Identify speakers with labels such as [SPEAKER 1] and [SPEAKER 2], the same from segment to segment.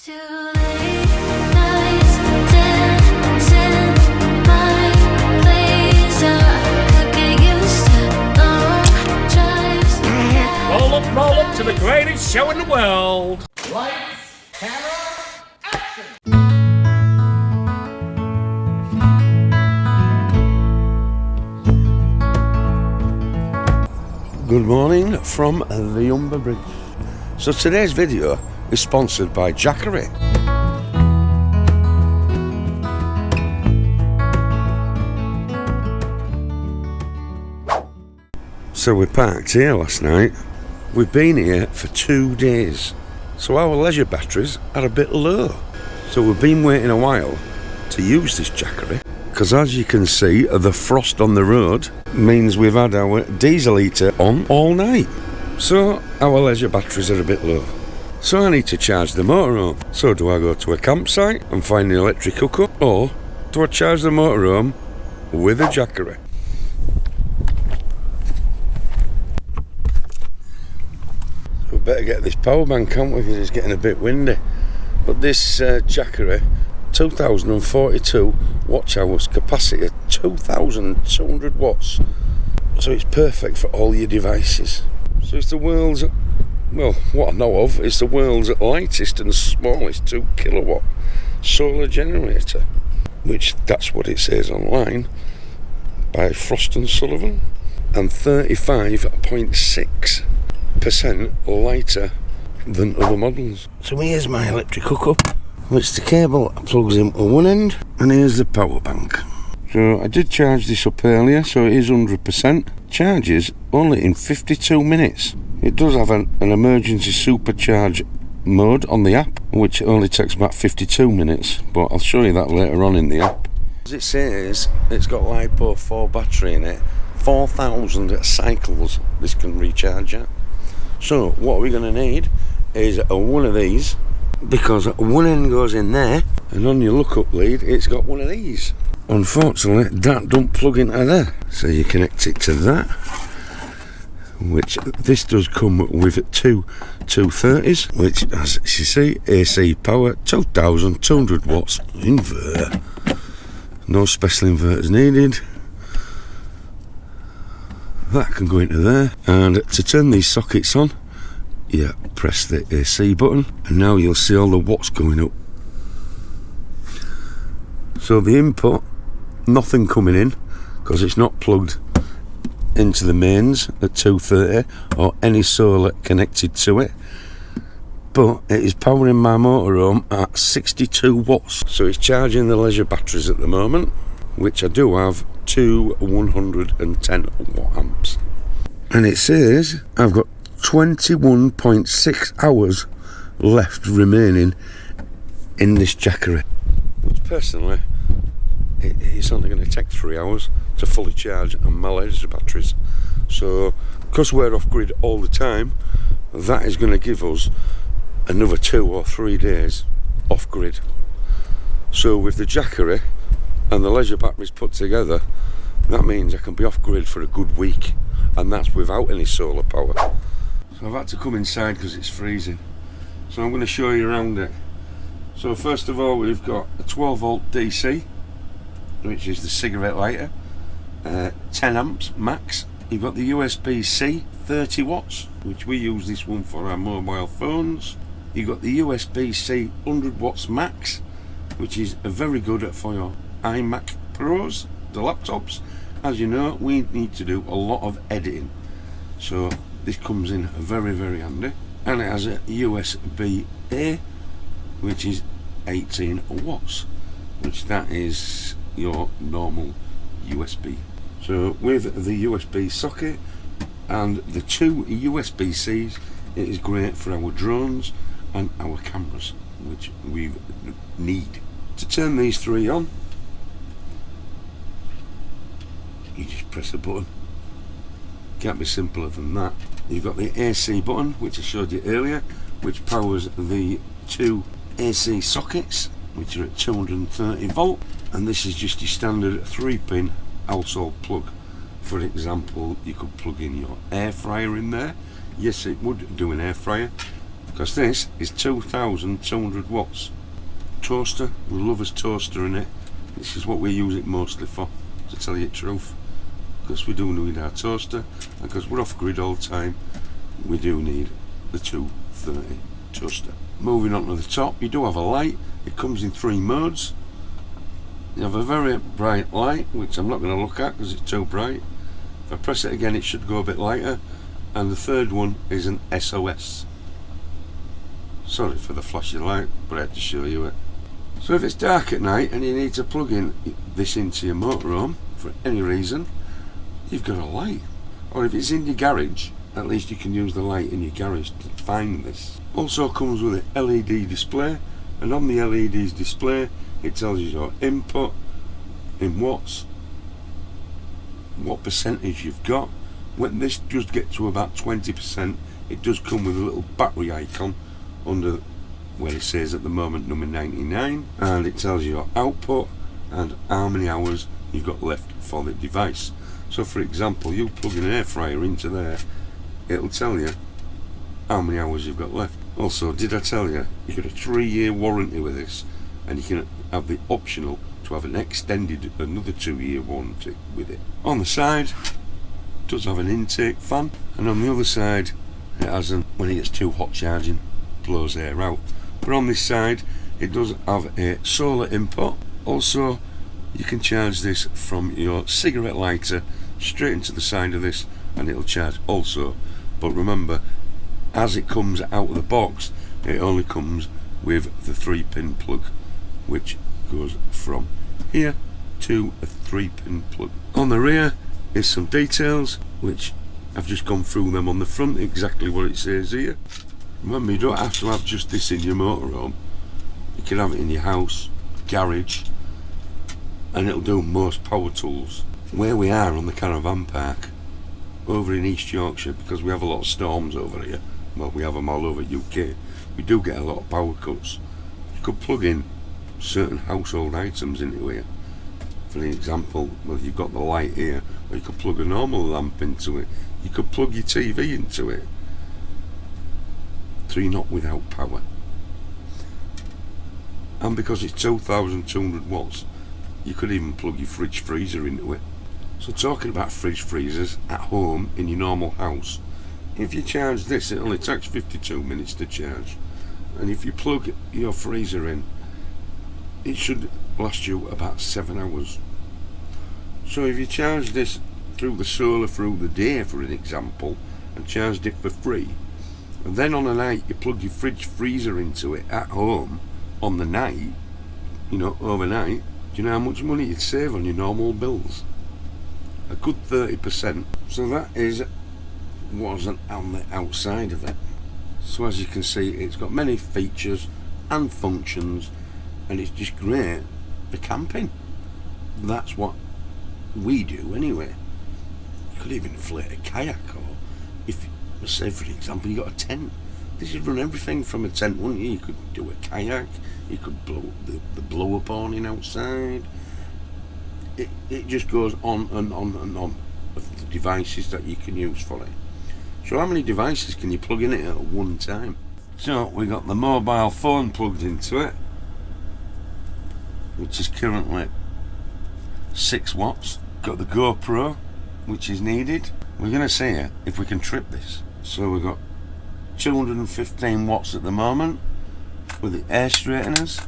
[SPEAKER 1] Too late nights dancing my place. I could get used to long drives.
[SPEAKER 2] Roll up to the greatest show in the world.
[SPEAKER 3] Lights, camera, action!
[SPEAKER 4] Good morning from the Humber Bridge. So today's video is sponsored by Jackery. So we parked here last night. We've been here for 2 days. So our leisure batteries are a bit low. So we've been waiting a while to use this Jackery, because as you can see, the frost on the road means we've had our diesel heater on all night. So our leisure batteries are a bit low. So I need to charge the motorhome. So do I go to a campsite and find the electric hookup, or do I charge the motorhome with a Jackery? We better get this power bank, can't we, because it's getting a bit windy. But this Jackery, 2042 watch hours capacity, 2200 watts, so it's perfect for all your devices. So it's the world's, well, what I know of, it's the world's lightest and smallest 2 kilowatt solar generator, which that's what it says online by Frost and Sullivan, and 35.6% lighter than other models. So here's my electric hookup, which the cable plugs in at one end, and here's the power bank. So I did charge this up earlier, so it is 100%. Charges only in 52 minutes. It does have an emergency supercharge mode on the app, which only takes about 52 minutes, but I'll show you that later on in the app. As it says, it's got LiPo 4 battery in it, 4,000 cycles this can recharge at. So what we're going to need is one of these, because one end goes in there, and on your lookup lead it's got one of these. Unfortunately that don't plug into there, so you connect it to that, which this does come with two 230s, which, as you see, AC power, 2200 watts inverter, no special inverters needed. That can go into there, and to turn these sockets on, you press the AC button, and now you'll see all the watts going up. So the input, nothing coming in, because it's not plugged into the mains at 230 or any solar connected to it, but it is powering my motorhome at 62 watts. So it's charging the leisure batteries at the moment, which I do have 2 110 watt amps, and it says I've got 21.6 hours left remaining in this Jackery, which personally it's only going to take 3 hours to fully charge my leisure batteries. So because we're off grid all the time, that is going to give us another 2 or 3 days off grid. So with the Jackery and the leisure batteries put together, that means I can be off grid for a good week, and that's without any solar power. So I've had to come inside because it's freezing, so I'm going to show you around it. So first of all, we've got a 12 volt DC, which is the cigarette lighter, 10 amps max. You've got the USB-C 30 watts, which we use this one for our mobile phones. You've got the USB-C 100 watts max, which is very good for your iMac Pros, the laptops. As you know, we need to do a lot of editing, so this comes in very, very handy. And it has a USB-A, which is 18 watts, which that is your normal USB. So with the USB socket and the 2 USB-Cs, it is great for our drones and our cameras, which we need. To turn these 3 on, you just press a button. Can't be simpler than that. You've got the AC button, which I showed you earlier, which powers the 2 AC sockets, which are at 230 volt, and this is just your standard 3-pin household plug. For example, you could plug in your air fryer in there. Yes, it would do an air fryer, because this is 2,200 watts. Toaster, we love a toaster in it. This is what we use it mostly for, to tell you the truth. Because we do need our toaster, and because we're off grid all the time, we do need the 230 toaster. Moving on to the top, you do have a light. It comes in 3 modes. You have a very bright light, which I'm not going to look at because it's too bright. If I press it again, it should go a bit lighter. And the third one is an SOS. Sorry for the flashy light, but I had to show you it. So if it's dark at night and you need to plug in this into your motorhome for any reason, you've got a light. Or if it's in your garage, at least you can use the light in your garage to find this. Also comes with an LED display, and on the LED's display it tells you your input in watts, what percentage you've got. When this does get to about 20%, it does come with a little battery icon under where it says at the moment number 99, and it tells you your output and how many hours you've got left for the device. So for example, you plug an air fryer into there, it'll tell you how many hours you've got left. Also, did I tell you, you've got a 3-year warranty with this, and you can have the optional to have an extended another 2-year warranty with it. On the side, it does have an intake fan, and on the other side, it has when it gets too hot charging, blows air out. But on this side, it does have a solar input. Also, you can charge this from your cigarette lighter straight into the side of this, and it'll charge also. But remember, as it comes out of the box, it only comes with the 3-pin plug, which goes from here to a 3-pin plug. On the rear is some details, which I've just gone through them on the front, exactly what it says here. Remember, you don't have to have just this in your motorhome. You can have it in your house, garage, and it'll do most power tools. Where we are on the caravan park, over in East Yorkshire, because we have a lot of storms over here, well, we have them all over UK, we do get a lot of power cuts. You could plug in certain household items into here. For example, well, you've got the light here, or you could plug a normal lamp into it. You could plug your TV into it. So you're not without power. And because it's 2,200 watts, you could even plug your fridge freezer into it. So talking about fridge freezers at home in your normal house, if you charge this, it only takes 52 minutes to charge. And if you plug your freezer in, it should last you about 7 hours. So if you charge this through the solar through the day, for an example, and charged it for free, and then on a night you plug your fridge freezer into it at home on the night, you know, overnight, do you know how much money you'd save on your normal bills? A good 30%. So that wasn't on the outside of it. So as you can see, it's got many features and functions, and it's just great for camping. That's what we do anyway. You could even inflate a kayak, or if, say for example, you got a tent. This would run everything from a tent, wouldn't you? You could do a kayak, you could blow the blow-up awning outside. It just goes on and on and on of the devices that you can use for it. So how many devices can you plug in it at one time? So we got the mobile phone plugged into it, which is currently 6 watts. Got the GoPro, which is needed. We're going to see if we can trip this. So we've got 215 watts at the moment with the air straighteners.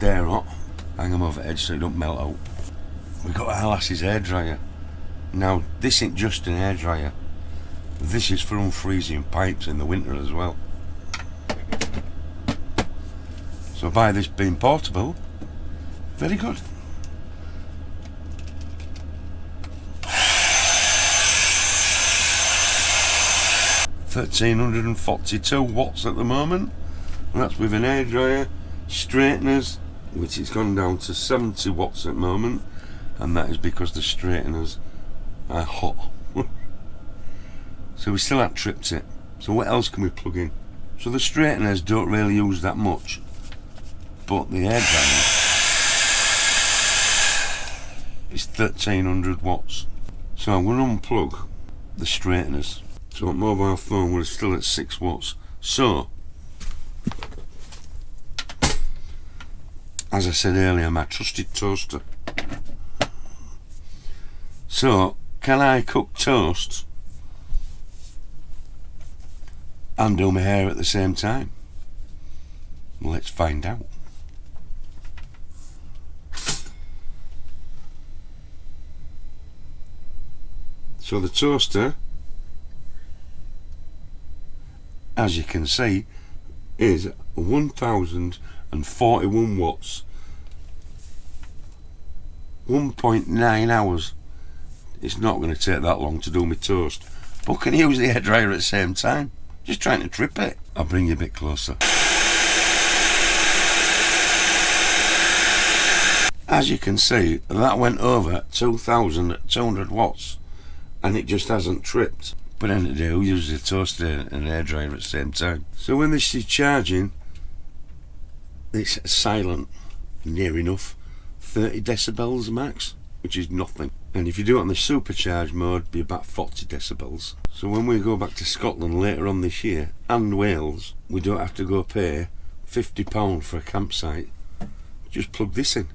[SPEAKER 4] They're hot. Hang them over edge so they don't melt out. We've got our lass's hairdryer. Now this ain't just an hairdryer. This is for unfreezing pipes in the winter as well. So by this being portable, very good. £1,342 watts at the moment, and that's with an hairdryer, straighteners, which has gone down to 70 watts at the moment, and that is because the straighteners are hot. So we still haven't tripped it. So what else can we plug in? So the straighteners don't really use that much, but the hairdryer is 1,300 watts. So I'm going to unplug the straighteners. So on mobile phone we're still at 6 watts. So, as I said earlier, my trusted toaster. So, can I cook toast and do my hair at the same time? Well, let's find out. So the toaster, as you can see, is 1041 watts, 1.9 hours. It's not going to take that long to do my toast, but can you use the hairdryer at the same time? Just trying to trip it. I'll bring you a bit closer. As you can see, that went over 2200 watts and it just hasn't tripped. But then they do use the toaster and hairdryer at the same time. So when this is charging, it's silent, near enough, 30 decibels max, which is nothing. And if you do it on the supercharged mode, it'd be about 40 decibels. So when we go back to Scotland later on this year, and Wales, we don't have to go pay £50 for a campsite. Just plug this in,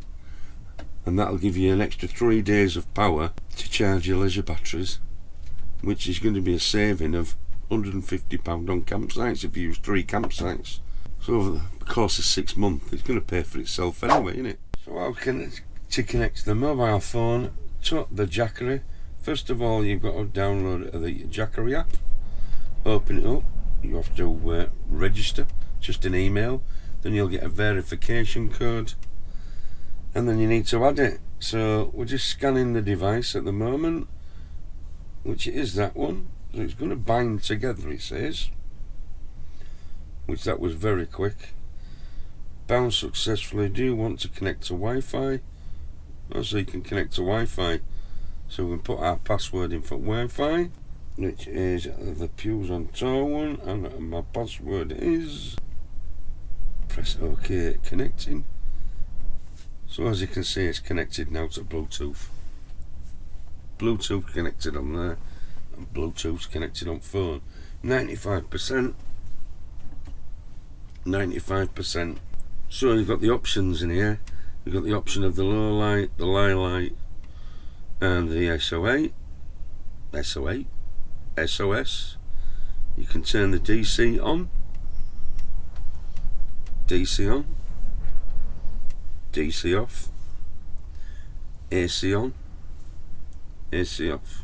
[SPEAKER 4] and that'll give you an extra 3 days of power to charge your leisure batteries, which is going to be a saving of £150 on campsites if you use 3 campsites. So over the course of 6 months, it's going to pay for itself anyway, isn't it? So how can to connect the mobile phone to the Jackery? First of all, you've got to download the Jackery app, open it up, you have to register, just an email, then you'll get a verification code, and then you need to add it. So we're just scanning the device at the moment, which is that one. So it's going to bind together, it says, which that was very quick. Bound successfully. Do you want to connect to Wi-Fi? Also, you can connect to Wi-Fi, so we can put our password in for Wi-Fi, which is the Pughs on tour one, and my password is, press OK, connecting. So as you can see, it's connected now to Bluetooth. Bluetooth connected on there, and Bluetooth's connected on phone. 95%. 95%. So you've got the options in here. You've got the option of the low light, the high light, and the SOS. You can turn the DC on, DC on, DC off, AC on, AC off.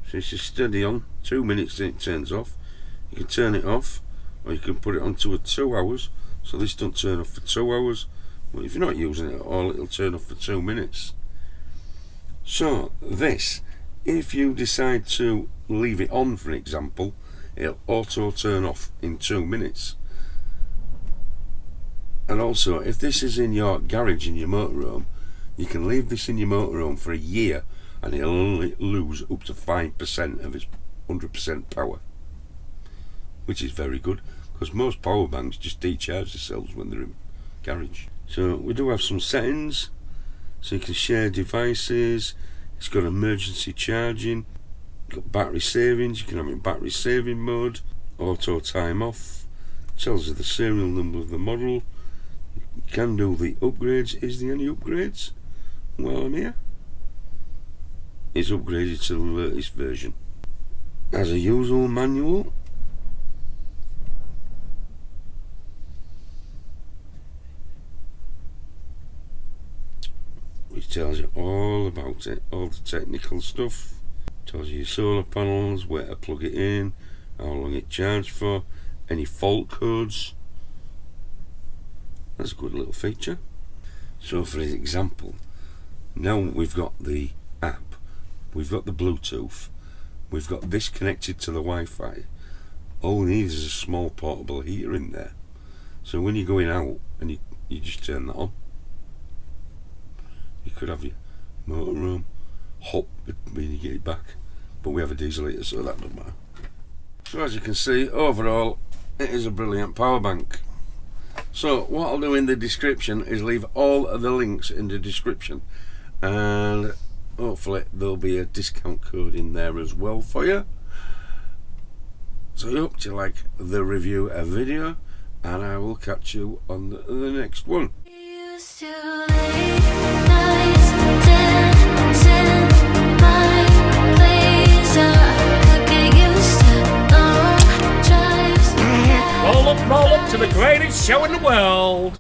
[SPEAKER 4] So it's just steady on, 2 minutes then it turns off. You can turn it off, or you can put it on to a 2 hours, so this don't turn off for 2 hours. Well, if you're not using it at all, it'll turn off for 2 minutes. So this, if you decide to leave it on, for example, it'll auto turn off in 2 minutes. And also, if this is in your garage in your motorhome, you can leave this in your motorhome for a year and it'll only lose up to 5% of its 100% power, which is very good, because most power banks just decharge themselves when they're in garage. So we do have some settings, so you can share devices. It's got emergency charging, got battery savings, you can have it in battery saving mode, auto time off, tells you the serial number of the model. You can do the upgrades. Is there any upgrades while I'm here? It's upgraded to the latest version. As a usual manual, which tells you all about it, all the technical stuff. Tells you your solar panels, where to plug it in, how long it charged for, any fault codes. That's a good little feature. So for example, now we've got the app, we've got the Bluetooth, we've got this connected to the Wi-Fi. All we need is a small portable heater in there. So when you're going out and you just turn that on, you could have your motorhome hot when you get it back, but we have a diesel heater, so that doesn't matter. So as you can see, overall it is a brilliant power bank. So what I'll do in the description is leave all of the links in the description, and hopefully there'll be a discount code in there as well for you. So I hope you like the review video, and I will catch you on the next one.
[SPEAKER 1] Used to late nights dancing my place. I could get used to long drives.
[SPEAKER 2] Roll up to the greatest show in the world.